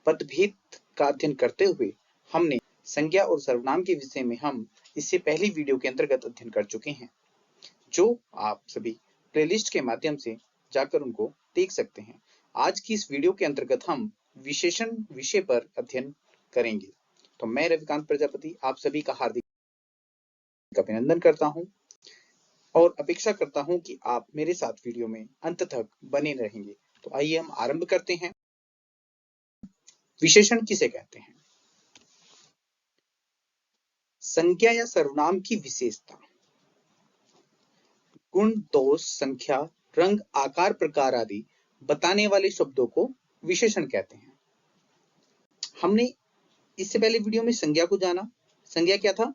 पदभेद का अध्ययन करते हुए हमने संज्ञा और सर्वनाम के विषय में हम इससे पहली वीडियो के अंतर्गत अध्ययन कर चुके हैं, जो आप सभी प्लेलिस्ट के माध्यम से जाकर उनको देख सकते हैं। आज की इस वीडियो के अंतर्गत हम विशेषण विषय पर अध्ययन करेंगे। तो मैं रविकांत प्रजापति आप सभी का हार्दिक अभिनंदन करता हूं और अपेक्षा करता हूं कि आप मेरे साथ वीडियो में अंत तक बने रहेंगे। तो आइए हम आरंभ करते हैं। विशेषण किसे कहते हैं? संज्ञा या सर्वनाम की विशेषता, गुण, दोष, संख्या, रंग, आकार, प्रकार आदि बताने वाले शब्दों को विशेषण कहते हैं। हमने इससे पहले वीडियो में संज्ञा को जाना। संज्ञा क्या था?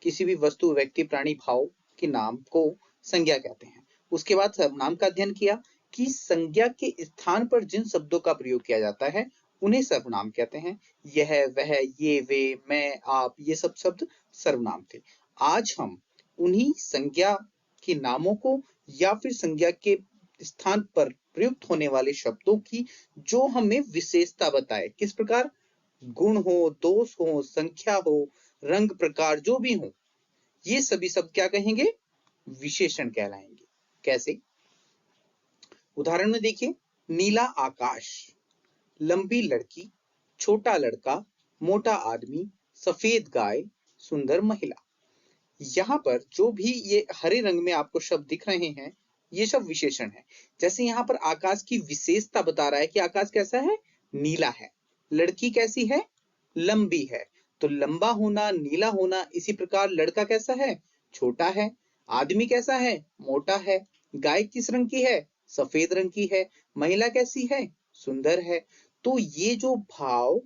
किसी भी वस्तु, व्यक्ति, प्राणी, भाव के नाम को संज्ञा कहते हैं। उसके बाद सर्वनाम का अध्ययन किया कि संज्ञा के स्थान पर जिन शब्दों का प्रयोग किया जाता है उन्हें सर्वनाम कहते हैं। यह, वह, ये, वे, मैं, आप, ये सब शब्द सर्वनाम थे। आज हम उन्हीं संज्ञा के नामों को या फिर संज्ञा के स्थान पर प्रयुक्त होने वाले शब्दों की जो हमें विशेषता बताए, किस प्रकार, गुण हो, दोष हो, संख्या हो, रंग, प्रकार जो भी हो, ये सभी शब्द क्या कहेंगे? विशेषण कहलाएंगे। कैसे? उदाहरण में देखिए, नीला आकाश, लंबी लड़की, छोटा लड़का, मोटा आदमी, सफेद गाय, सुंदर महिला। यहाँ पर जो भी ये हरे रंग में आपको शब्द दिख रहे हैं, ये सब विशेषण है। जैसे यहाँ पर आकाश की विशेषता बता रहा है कि आकाश कैसा है? नीला है। लड़की कैसी है? लंबी है। तो लंबा होना, नीला होना। इसी प्रकार लड़का कैसा है? छोटा है। आदमी कैसा है? मोटा है। गाय किस रंग की है? सफेद रंग की है। महिला कैसी है? सुंदर है। तो ये जो भाव,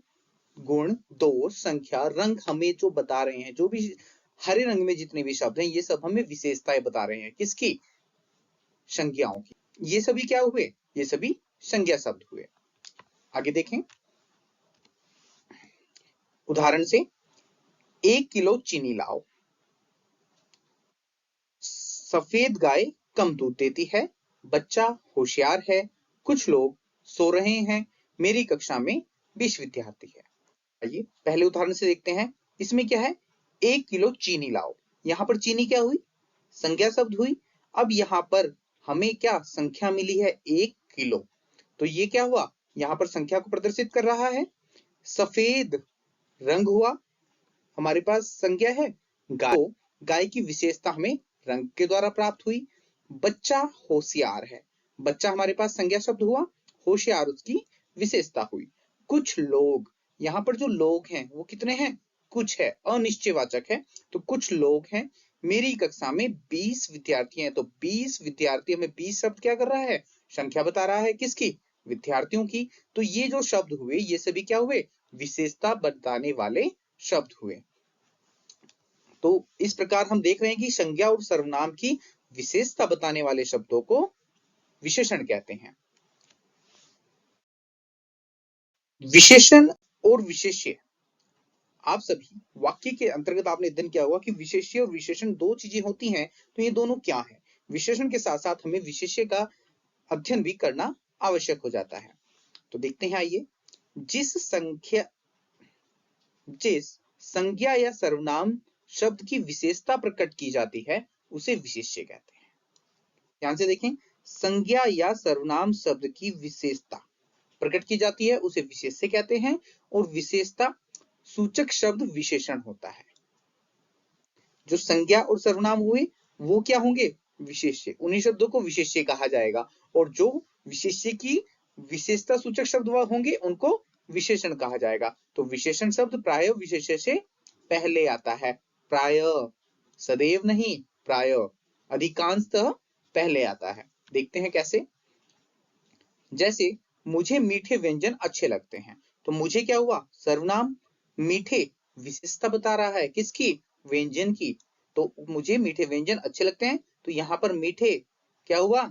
गुण, दोष, संख्या, रंग हमें जो बता रहे हैं, जो भी हरे रंग में जितने भी शब्द हैं, ये सब हमें विशेषताएं बता रहे हैं। किसकी? संज्ञाओं की। ये सभी क्या हुए? ये सभी संज्ञा शब्द हुए। आगे देखें, उदाहरण से, 1 किलो चीनी लाओ, सफेद गाय कम दूध देती है, बच्चा होशियार है, कुछ लोग सो रहे हैं, मेरी कक्षा में 20 विद्यार्थी है। आइए पहले उदाहरण से देखते हैं। इसमें क्या है? 1 किलो चीनी लाओ। यहाँ पर चीनी क्या हुई? संज्ञा शब्द हुई। अब यहाँ पर हमें क्या संख्या मिली है? 1 किलो। तो ये क्या हुआ? यहाँ पर संख्या को प्रदर्शित कर रहा है। सफेद रंग हुआ, हमारे पास संज्ञा है। गाय की विशेषता हमें रंग के द्वारा प्राप्त हुई। बच्चा होशियार है, बच्चा हमारे पास संज्ञा शब्द हुआ, होशियार उसकी विशेषता हुई। कुछ लोग, यहाँ पर जो लोग हैं वो कितने हैं? कुछ है, अनिश्चयवाचक है, तो कुछ लोग हैं। मेरी कक्षा में 20 विद्यार्थी हैं, तो 20 विद्यार्थी, हमें 20 शब्द क्या कर रहा है? संख्या बता रहा है। किसकी? विद्यार्थियों की। तो ये जो शब्द हुए, ये सभी क्या हुए? विशेषता बताने वाले शब्द हुए। तो इस प्रकार हम देख रहे हैं कि संज्ञा और सर्वनाम की विशेषता बताने वाले शब्दों को विशेषण कहते हैं। विशेषण और विशेष्य, आप सभी वाक्य के अंतर्गत आपने अध्ययन किया होगा कि विशेष्य और विशेषण दो चीजें होती हैं। तो ये दोनों क्या है? विशेषण के साथ साथ हमें विशेष्य का अध्ययन भी करना आवश्यक हो जाता है। तो देखते हैं, आइए। जिस संज्ञा या सर्वनाम शब्द की विशेषता प्रकट की जाती है उसे विशेष्य कहते हैं। ध्यान से देखें, संज्ञा या सर्वनाम शब्द की विशेषता प्रकट की जाती है उसे विशेष्य कहते हैं, और विशेषता सूचक शब्द विशेषण होता है। जो संज्ञा और सर्वनाम हुए वो क्या होंगे? विशेष्य। उन्हीं शब्दों को विशेष्य कहा जाएगा, और जो विशेष्य की विशेषता सूचक शब्द होंगे उनको विशेषण कहा जाएगा। तो विशेषण शब्द प्राय विशेष्य से पहले आता है। प्राय, सदैव नहीं, प्राय, अधिकांशतः पहले आता है। देखते हैं कैसे। जैसे, मुझे मीठे व्यंजन अच्छे लगते हैं, तो मुझे क्या हुआ? सर्वनाम। मीठे, विशेषता बता रहा है। किसकी? व्यंजन की। तो मुझे मीठे व्यंजन अच्छे लगते हैं, तो यहाँ पर मीठे क्या हुआ?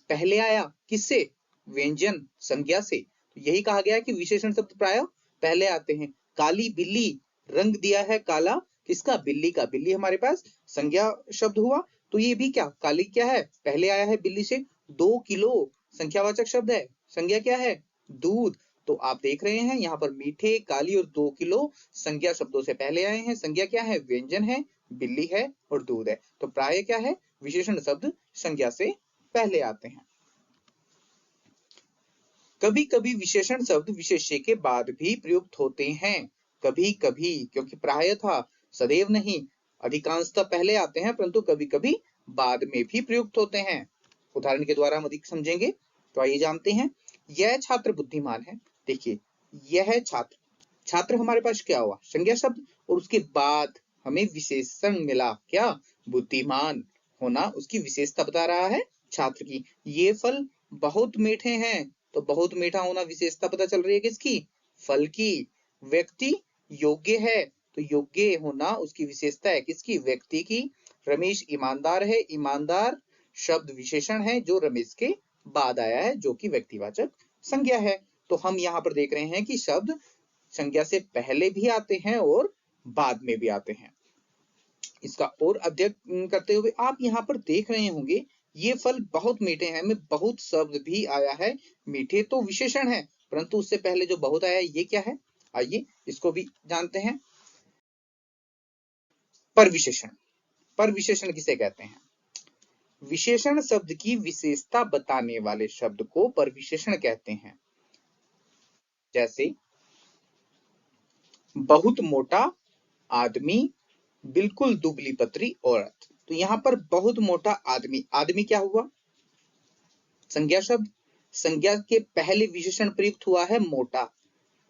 पहले आया। किससे? व्यंजन, संज्ञा से। तो यही कहा गया कि विशेषण शब्द प्राय पहले आते हैं। काली बिल्ली, रंग दिया है काला, किसका? बिल्ली का। बिल्ली हमारे पास संज्ञा शब्द हुआ, तो ये भी क्या? काली क्या है? पहले आया है बिल्ली से। 2 किलो संख्यावाचक शब्द है, संज्ञा क्या है? दूध। तो आप देख रहे हैं यहाँ पर मीठे, काली और 2 किलो संज्ञा शब्दों से पहले आए हैं। संज्ञा क्या है? व्यंजन है, बिल्ली है और दूध है। तो प्राय क्या है? विशेषण शब्द संज्ञा से पहले आते हैं। कभी कभी विशेषण शब्द विशेष्य के बाद भी प्रयुक्त होते हैं। कभी कभी, क्योंकि प्राय था, सदैव नहीं, अधिकांशतः पहले आते हैं, परंतु कभी कभी बाद में भी प्रयुक्त होते हैं। उदाहरण के द्वारा हम अधिक समझेंगे। तो आइए जानते हैं। यह छात्र बुद्धिमान है। देखिए, यह छात्र, छात्र हमारे पास क्या हुआ? संज्ञा शब्द, और उसके बाद हमें विशेषण मिला क्या? बुद्धिमान होना उसकी विशेषता बता रहा है छात्र की। ये फल बहुत मीठे हैं, तो बहुत मीठा होना विशेषता पता चल रही है किसकी? फल की। व्यक्ति योग्य है, तो योग्य होना उसकी विशेषता है किसकी? व्यक्ति की। रमेश ईमानदार है, ईमानदार शब्द विशेषण है जो रमेश के बाद आया है, जो कि व्यक्तिवाचक संज्ञा है। तो हम यहाँ पर देख रहे हैं कि शब्द संज्ञा से पहले भी आते हैं और बाद में भी आते हैं। इसका और अध्ययन करते हुए आप यहाँ पर देख रहे होंगे, ये फल बहुत मीठे हैं में बहुत शब्द भी आया है। मीठे तो विशेषण है, परंतु उससे पहले जो बहुत आया है ये क्या है? आइए इसको भी जानते हैं। परविशेषण। परविशेषण किसे कहते हैं? विशेषण शब्द की विशेषता बताने वाले शब्द को परविशेषण कहते हैं। जैसे बहुत मोटा आदमी, बिल्कुल दुबली पतली औरत। तो यहाँ पर बहुत मोटा आदमी, आदमी क्या हुआ? संज्ञा शब्द। संज्ञा के पहले विशेषण प्रयुक्त हुआ है मोटा,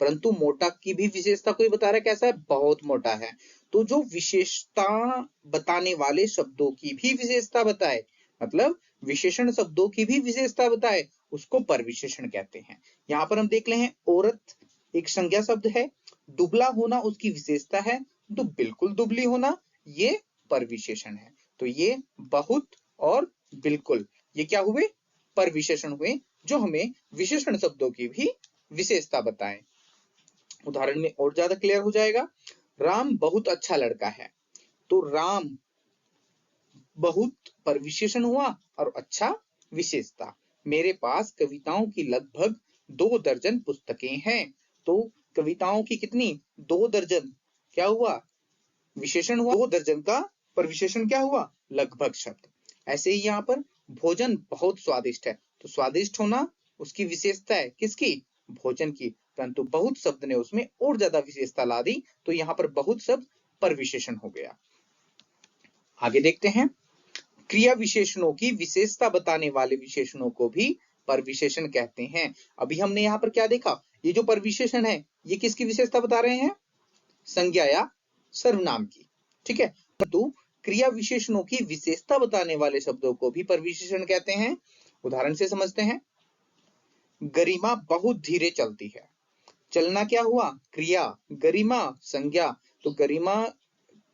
परंतु मोटा की भी विशेषता कोई बता रहा है कैसा है? बहुत मोटा है। तो जो विशेषता बताने वाले शब्दों की भी विशेषता बताए, मतलब विशेषण शब्दों की भी विशेषता बताए, उसको परविशेषण कहते हैं। यहाँ पर हम देख ले हैं, औरत एक संज्ञा शब्द है, दुबला होना उसकी विशेषता है, तो बिल्कुल दुबली होना ये परविशेषण है। तो ये बहुत और बिल्कुल, ये क्या हुए? परविशेषण हुए, जो हमें विशेषण शब्दों की भी विशेषता बताएं। उदाहरण में और ज्यादा क्लियर हो जाएगा। राम बहुत अच्छा लड़का है, तो राम बहुत परविशेषण हुआ और अच्छा विशेषता। मेरे पास कविताओं की लगभग 2 दर्जन पुस्तकें हैं, तो कविताओं की कितनी? 2 दर्जन। क्या हुआ? विशेषण हुआ। 2 दर्जन का परविशेषण क्या हुआ? लगभग शब्द। ऐसे ही यहाँ पर भोजन बहुत स्वादिष्ट है, तो स्वादिष्ट होना उसकी विशेषता है किसकी? भोजन की, परंतु बहुत शब्द ने उसमें और ज्यादा विशेषता ला दी, तो यहाँ पर बहुत शब्द परविशेषण हो गया। आगे देखते हैं। क्रिया विशेषणों की विशेषता बताने वाले विशेषणों को भी परविशेषण कहते हैं। अभी हमने यहाँ पर क्या देखा? ये जो परविशेषण है, ये किसकी विशेषता बता रहे हैं? संज्ञा या सर्वनाम की। ठीक है, परंतु क्रिया विशेषणों की विशेषता बताने वाले शब्दों को भी परविशेषण कहते हैं। उदाहरण से समझते हैं। गरिमा बहुत धीरे चलती है। चलना क्या हुआ? क्रिया। गरिमा संज्ञा। तो गरिमा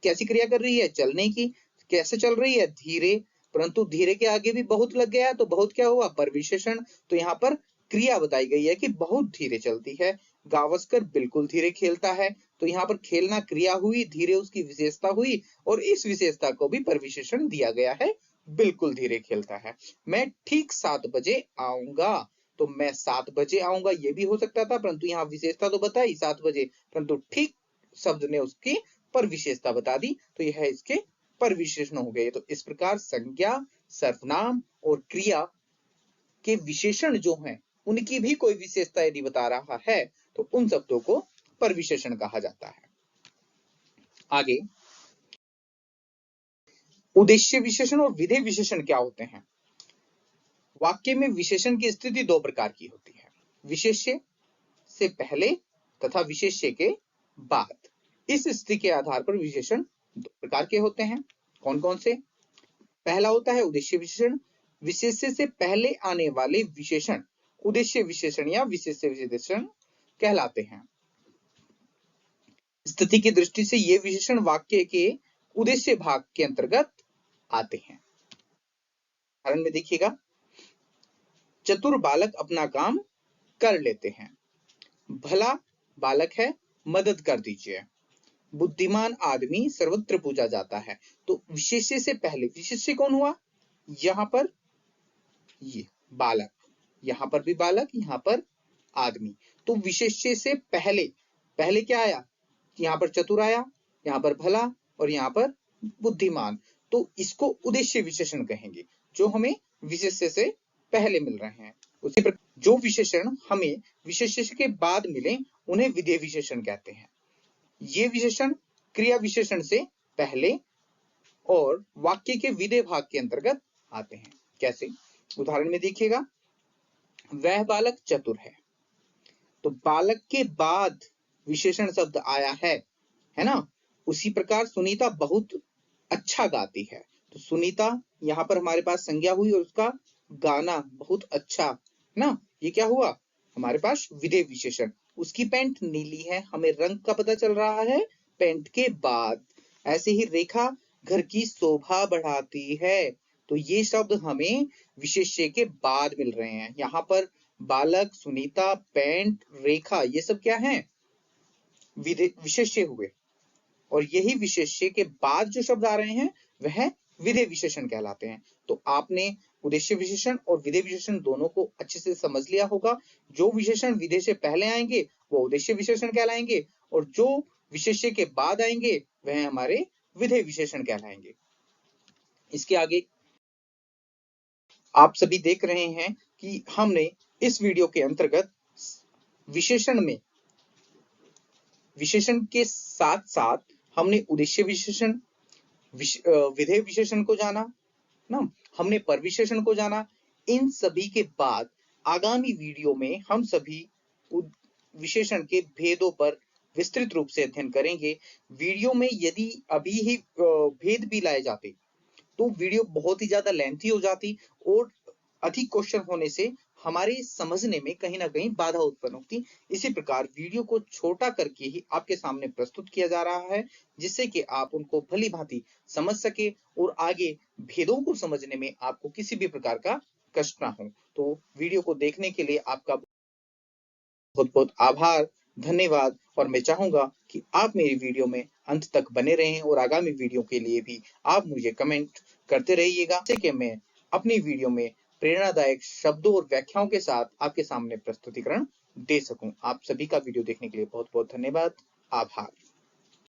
कैसी क्रिया कर रही है? चलने की। कैसे चल रही है? धीरे। परंतु धीरे के आगे भी बहुत लग गया, तो बहुत क्या हुआ? परविशेषण। तो यहाँ पर क्रिया बताई गई है कि बहुत धीरे चलती है। गावस्कर बिल्कुल धीरे खेलता है, तो यहाँ पर खेलना क्रिया हुई, धीरे उसकी विशेषता हुई, और इस विशेषता को भी परविशेषण दिया गया है, बिल्कुल धीरे खेलता है। मैं ठीक 7 बजे आऊंगा, तो मैं 7 बजे आऊंगा ये भी हो सकता था, परंतु यहाँ विशेषता तो बताई 7 बजे, परंतु ठीक शब्द ने उसकी परविशेषता बता दी, तो यह इसके परविशेषण हो गए। तो इस प्रकार संज्ञा, सर्वनाम और क्रिया के विशेषण जो हैं, उनकी भी कोई विशेषता यदि बता रहा है, तो उन शब्दों को परविशेषण कहा जाता है। आगे, उद्देश्य विशेषण और विधेय विशेषण क्या होते हैं? वाक्य में विशेषण की स्थिति 2 प्रकार की होती है, विशेष्य से पहले तथा विशेष्य के बाद। इस स्थिति के आधार पर विशेषण 2 प्रकार के होते हैं। कौन कौन से? पहला होता है उद्देश्य विशेषण। विशेष्य से पहले आने वाले विशेषण उद्देश्य विशेषण या विशेष्य विशेषण कहलाते हैं। स्थिति की दृष्टि से ये विशेषण वाक्य के उद्देश्य भाग के अंतर्गत आते हैं। उदाहरण में देखिएगा। चतुर बालक अपना काम कर लेते हैं। भला बालक है, मदद कर दीजिए। बुद्धिमान आदमी सर्वत्र पूजा जाता है। तो विशेष्य से पहले विशेष्य कौन हुआ? यहाँ पर ये बालक, यहाँ पर भी बालक, यहाँ पर आदमी। तो विशेष्य से पहले पहले क्या आया? यहाँ पर चतुर आया, यहाँ पर भला और यहाँ पर बुद्धिमान। तो इसको उद्देश्य विशेषण कहेंगे, जो हमें विशेष्य से पहले मिल रहे हैं। उसी प्रकार जो विशेषण हमें विशेष्य के बाद मिले उन्हें विधेय विशेषण कहते हैं। ये विशेषण क्रिया विशेषण से पहले और वाक्य के विधेय भाग के अंतर्गत आते हैं। कैसे? उदाहरण में देखिएगा, वह बालक चतुर है, तो बालक के बाद विशेषण शब्द आया है ना। उसी प्रकार सुनीता बहुत अच्छा गाती है, तो सुनीता यहाँ पर हमारे पास संज्ञा हुई और उसका गाना बहुत अच्छा ना, ये क्या हुआ? हमारे पास विधेय विशेषण। उसकी पैंट नीली है, हमें रंग का पता चल रहा है पैंट के बाद। ऐसे ही रेखा घर की शोभा बढ़ाती है, तो ये शब्द हमें विशेष्य के बाद मिल रहे हैं। यहाँ पर बालक, सुनीता, पैंट, रेखा, ये सब क्या है? विशेष्य हुए, और यही विशेष्य के बाद जो शब्द आ रहे हैं वह विधेय विशेषण कहलाते हैं। तो आपने उद्देश्य विशेषण और विधेय विशेषण दोनों को अच्छे से समझ लिया होगा। जो विशेषण विधेय से पहले आएंगे वो उद्देश्य विशेषण कहलाएंगे, और जो विशेष्य के बाद आएंगे वह हमारे विधेय विशेषण कहलाएंगे। इसके आगे आप सभी देख रहे हैं कि हमने इस वीडियो के अंतर्गत विशेषण के साथ साथ हमने उद्देश्य विशेषण, विधेय विशेषण को जाना ना, हमने परविशेषण को जाना। इन सभी के बाद आगामी वीडियो में हम सभी विशेषण के भेदों पर विस्तृत रूप से अध्ययन करेंगे। वीडियो में यदि अभी ही भेद भी लाए जाते तो वीडियो बहुत ही ज्यादा लेंथी हो जाती और अधिक क्वेश्चन होने से हमारे समझने में कहीं ना कहीं बाधा उत्पन्न होती। इसी प्रकार वीडियो को छोटा करके ही आपके सामने प्रस्तुत किया जा रहा है, जिससे कि आप उनको भली भांति समझ सके और आगे भेदों को समझने में आपको किसी भी प्रकार का कष्ट ना हो। तो वीडियो को देखने के लिए आपका बहुत बहुत आभार, धन्यवाद। और मैं चाहूंगा कि आप मेरी वीडियो में अंत तक बने रहें और आगामी वीडियो के लिए भी आप मुझे कमेंट करते रहिएगा, जिससे कि मैं अपनी वीडियो में प्रेरणादायक शब्दों और व्याख्याओं के साथ आपके सामने प्रस्तुतिकरण दे सकूं। आप सभी का वीडियो देखने के लिए बहुत बहुत धन्यवाद, आभार।